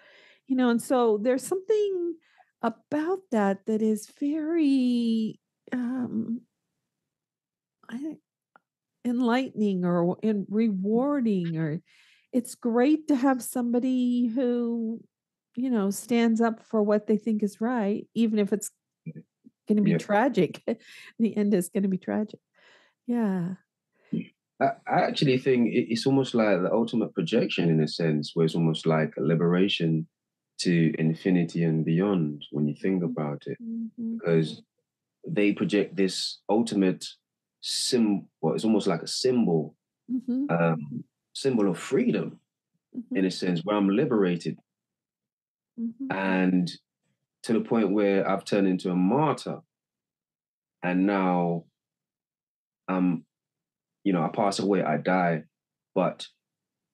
And so there's something about that is very enlightening or rewarding, or it's great to have somebody who stands up for what they think is right, even if it's going to be Yeah. tragic. The end is going to be tragic. Yeah. I actually think it's almost like the ultimate projection in a sense, where it's almost like a liberation to infinity and beyond when you think about it, because they project this ultimate well, it's almost like a symbol, symbol of freedom in a sense, where I'm liberated, and to the point where I've turned into a martyr, and now I'm, I pass away, I die, but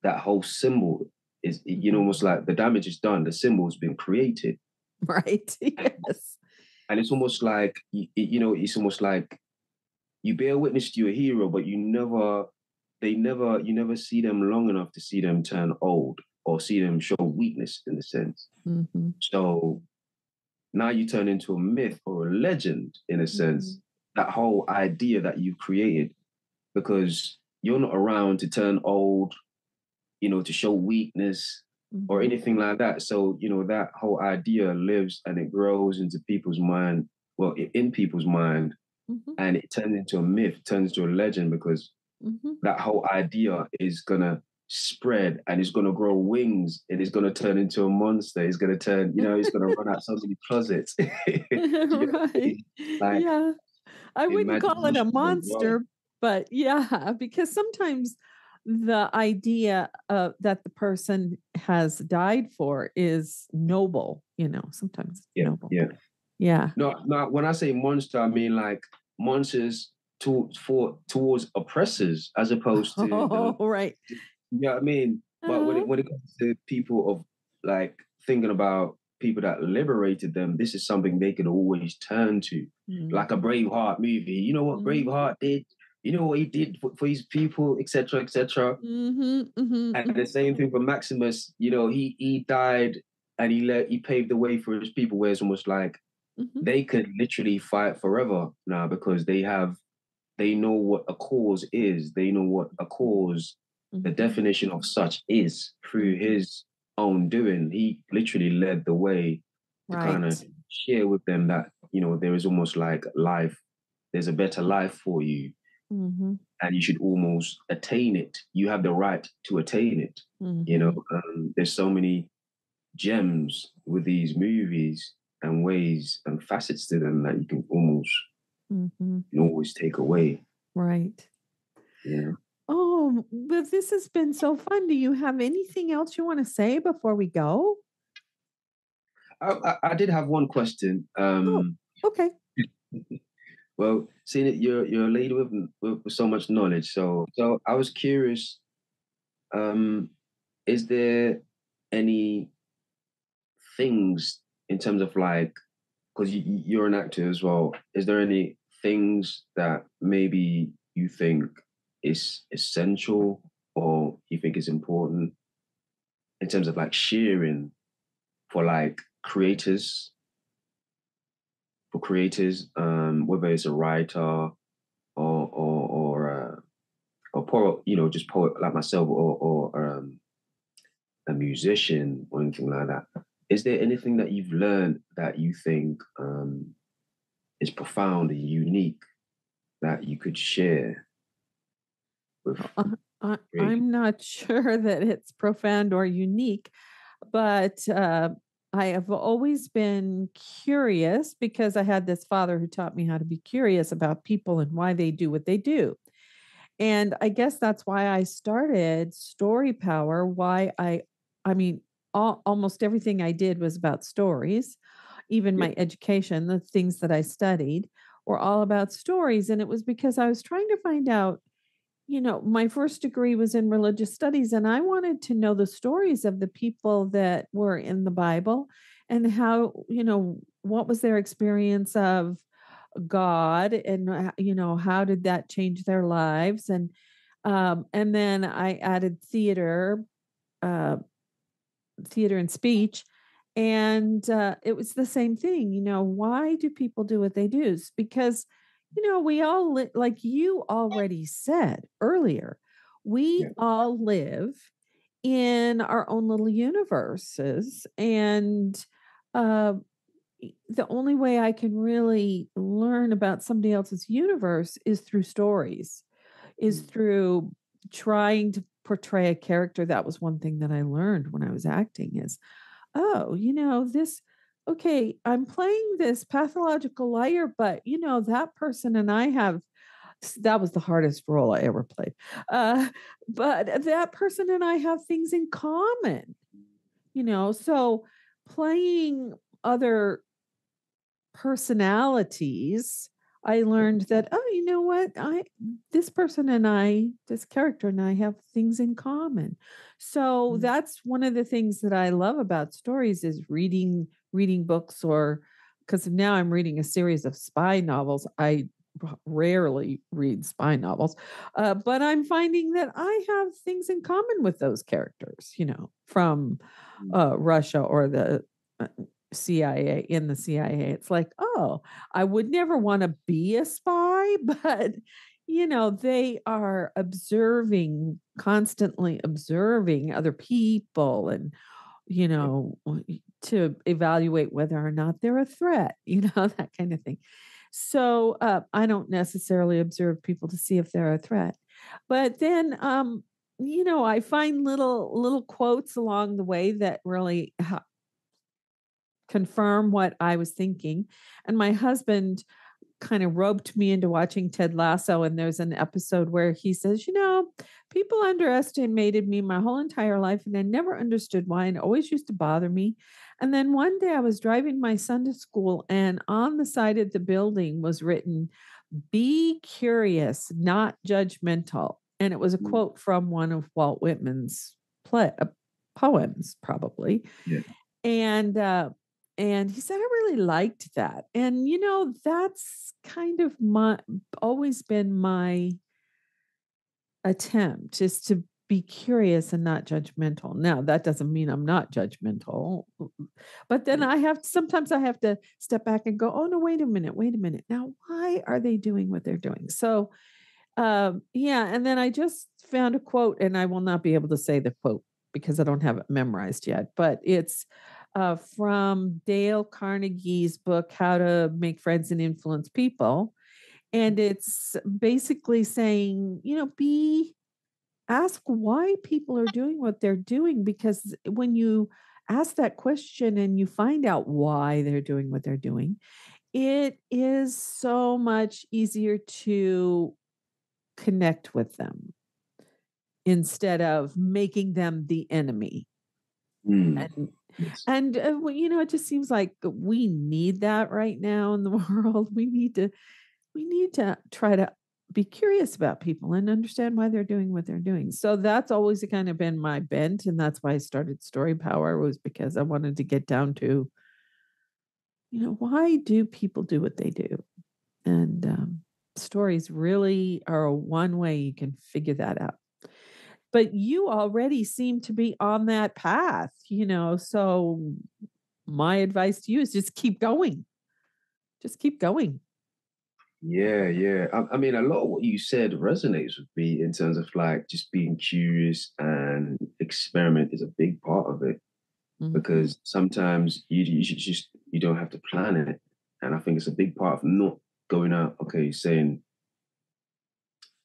that whole symbol is, almost like the damage is done, the symbol's been created. Right. Yes. And it's almost like, it's almost like you bear witness to your hero, but you never see them long enough to see them turn old or see them show weakness in a sense. So now you turn into a myth or a legend in a sense, that whole idea that you've created, because you're not around to turn old, to show weakness or anything like that. So, that whole idea lives and it grows into people's mind, well, in people's mind, and it turns into a myth, turns into a legend, because that whole idea is going to spread and it's going to grow wings and it's going to turn into a monster. It's going to turn, it's going to run out so many closets. Right. Like, yeah. I wouldn't call it a monster, well. but yeah, because sometimes the idea that the person has died for is noble, sometimes noble. Yeah. Yeah. No, when I say monster, I mean like monsters towards oppressors as opposed to right. you know what I mean? But when it comes to people of like thinking about people that liberated them, this is something they could always turn to. Like a Braveheart movie. You know what Braveheart did? You know what he did for his people, etc., etc. And the same thing for Maximus. He died and he paved the way for his people. Where it's almost like Mhm. they could literally fight forever now because they know what a cause is. They know what a cause, the Mhm. definition of such is through Mhm. his own doing. He literally led the way to kind of Right. share with them that, there is almost like life, there's a better life for you, Mhm. and you should almost attain it. You have the right to attain it. Mhm. There's so many gems with these movies and ways and facets to them that Mhm. you can always take away. Right. You know, Oh, but this has been so fun. Do you have anything else you want to say before we go? I did have one question. Oh, okay. Well, seeing that you're a lady with so much knowledge, so I was curious. Um, is there any things in terms of like, because you're an actor as well, is there any things that maybe you think is essential or you think is important in terms of like sharing for like creators, whether it's a writer or poet, just poet like myself, or a musician or anything like that. Is there anything that you've learned that you think is profound and unique that you could share with creators? I'm not sure that it's profound or unique, but I have always been curious because I had this father who taught me how to be curious about people and why they do what they do. And I guess that's why I started Story Power. I mean, almost everything I did was about stories. Even Yeah. my education, the things that I studied were all about stories. And it was because I was trying to find out, my first degree was in religious studies, and I wanted to know the stories of the people that were in the Bible and how, what was their experience of God, and how did that change their lives? And then I added uh, theater and speech, and it was the same thing. Why do people do what they do? It's because we all like you already said earlier, we Yeah. all live in our own little universes, and uh, the only way I can really learn about somebody else's universe is through stories, is Mm. through trying to portray a character. That was one thing that I learned when I was acting is, oh, this, okay, I'm playing this pathological liar, but that person and I have, that was the hardest role I ever played. Uh, but that person and I have things in common, so playing other personalities, I learned that, oh, you know what? This person and I, this character and I have things in common. So Mm. that's one of the things that I love about stories is reading books, or because now I'm reading a series of spy novels. I rarely read spy novels, but I'm finding that I have things in common with those characters, from Mm. Russia or the uh, CIA, in the CIA. It's like, oh, I would never want to be a spy, but they are constantly observing other people, and Yeah. to evaluate whether or not they're a threat, that kind of thing. So I don't necessarily observe people to see if they're a threat, but then I find little quotes along the way that really confirm what I was thinking. And my husband kind of roped me into watching Ted Lasso. And there's an episode where he says, people underestimated me my whole entire life, and I never understood why, and it always used to bother me. And then one day I was driving my son to school, and on the side of the building was written, "Be curious, not judgmental." And it was a Mm. quote from one of Walt Whitman's poems, probably. Yeah. And he said, I really liked that. And that's kind of my always been my attempt, is to be curious and not judgmental. Now, that doesn't mean I'm not judgmental, but then sometimes I have to step back and go, oh, no, wait a minute. Now, why are they doing what they're doing? So, yeah. And then I just found a quote, and I will not be able to say the quote because I don't have it memorized yet, but it's from Dale Carnegie's book, How to Make Friends and Influence People. And it's basically saying, ask why people are doing what they're doing, because when you ask that question and you find out why they're doing what they're doing, it is so much easier to connect with them instead of making them the enemy. Mm. And Yes. well, it just seems like we need that right now in the world. We need to try to be curious about people and understand why they're doing what they're doing. So that's always kind of been my bent, and that's why I started Story Power, was because I wanted to get down to, why do people do what they do? And stories really are one way you can figure that out. But you already seem to be on that path, so my advice to you is just keep going. Just keep going. Yeah, yeah. I mean, a lot of what you said resonates with me in terms of like just being curious and experiment is a big part of it, Mhm. because sometimes you should just you don't have to plan it, and I think it's a big part of not going out. Okay, saying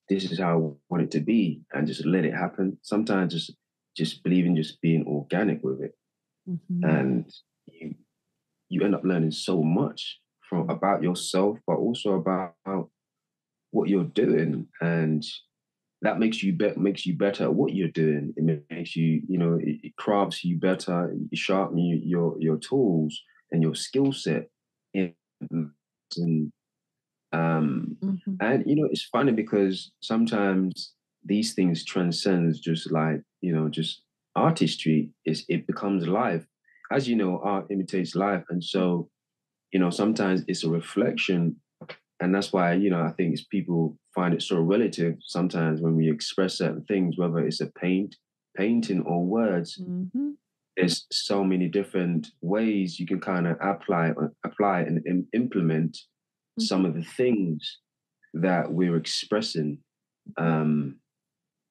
this is how I want it to be, and just let it happen. Sometimes just believing, just being organic with it, Mhm. and you you end up learning so much from about yourself, but also about what you're doing, and that makes you better at what you're doing. It makes you, it crafts you better. It sharpen your tools and your skill set. And um, Mhm. it's funny because sometimes these things transcends just like just artistry. It becomes life, as you know. Art imitates life, and so sometimes it's a reflection, and that's why I think it's people find it so relative sometimes when we express certain things, whether it's a painting or words. Mhm. There's so many different ways you can kind of apply and implement some Mhm. of the things that we're expressing, Mhm. um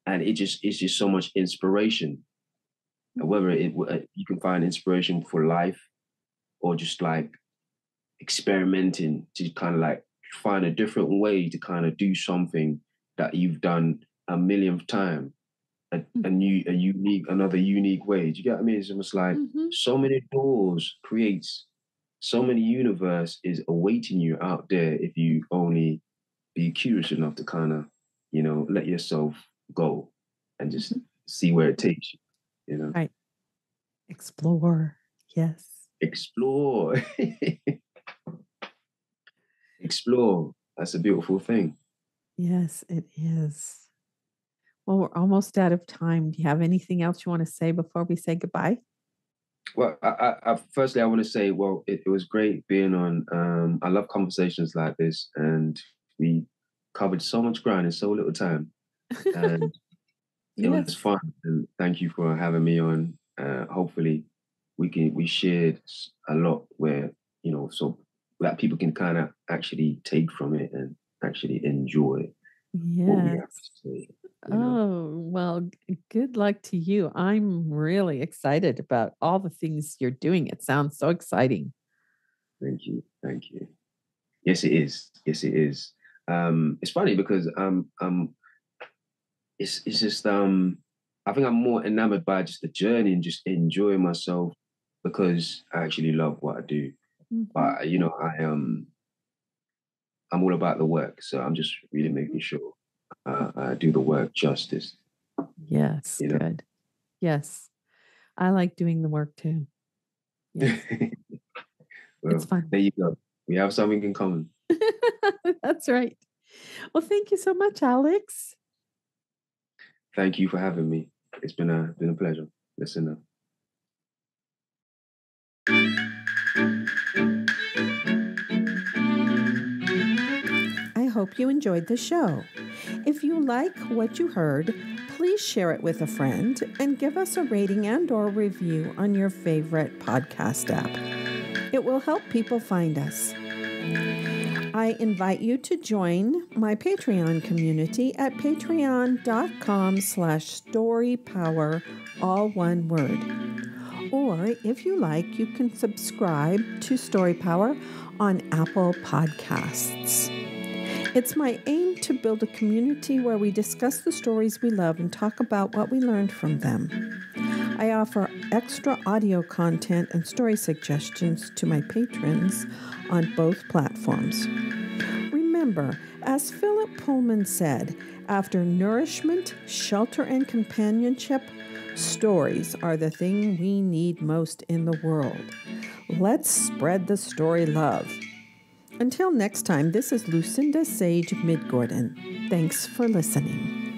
and it's just so much inspiration. And Mhm. whether you can find inspiration for life, or just like experimenting to kind of like find a different way to kind of do something that you've done a millionth time, another unique way. Do you get what I mean? It's almost like Mhm. so many doors creates so many universe is awaiting you out there if you only be curious enough to kind of, let yourself go and just Mhm. see where it takes you. Right. Explore. Yes. Explore. Explore. That's a beautiful thing. Yes, it is. Well, we're almost out of time. Do you have anything else you want to say before we say goodbye? Well, firstly, I want to say, well, it was great being on. I love conversations like this, and we covered so much ground in so little time, and it was Yes. fun. And thank you for having me on. Hopefully, we shared a lot where so that people can kind of actually take from it and actually enjoy what we have Yes. to say. Oh, well, good luck to you. I'm really excited about all the things you're doing. It sounds so exciting. Thank you, thank you. Yes, it is. Yes, it is. It's funny because it's just I think I'm more enamored by just the journey and just enjoying myself because I actually love what I do. Mhm. But I'm all about the work, so I'm just really making Mhm. sure I do the work justice. Yes, You good. Yes. I like doing the work too. know. Yes. It's Well, fun. there you go. We have something in common. That's right. Well, thank you so much, Alex. Thank you for having me. It's been a pleasure. Listen up. I hope you enjoyed the show. If you like what you heard, please share it with a friend and give us a rating and/or review on your favorite podcast app. It will help people find us. I invite you to join my Patreon community at patreon.com/storypower, all one word. Or if you like, you can subscribe to Story Power on Apple Podcasts. It's my aim to build a community where we discuss the stories we love and talk about what we learned from them. I offer extra audio content and story suggestions to my patrons on both platforms. Remember, as Philip Pullman said, after nourishment, shelter, and companionship, stories are the thing we need most in the world. Let's spread the story love. Until next time, this is Lucinda Sage-Midgorden. Thanks for listening.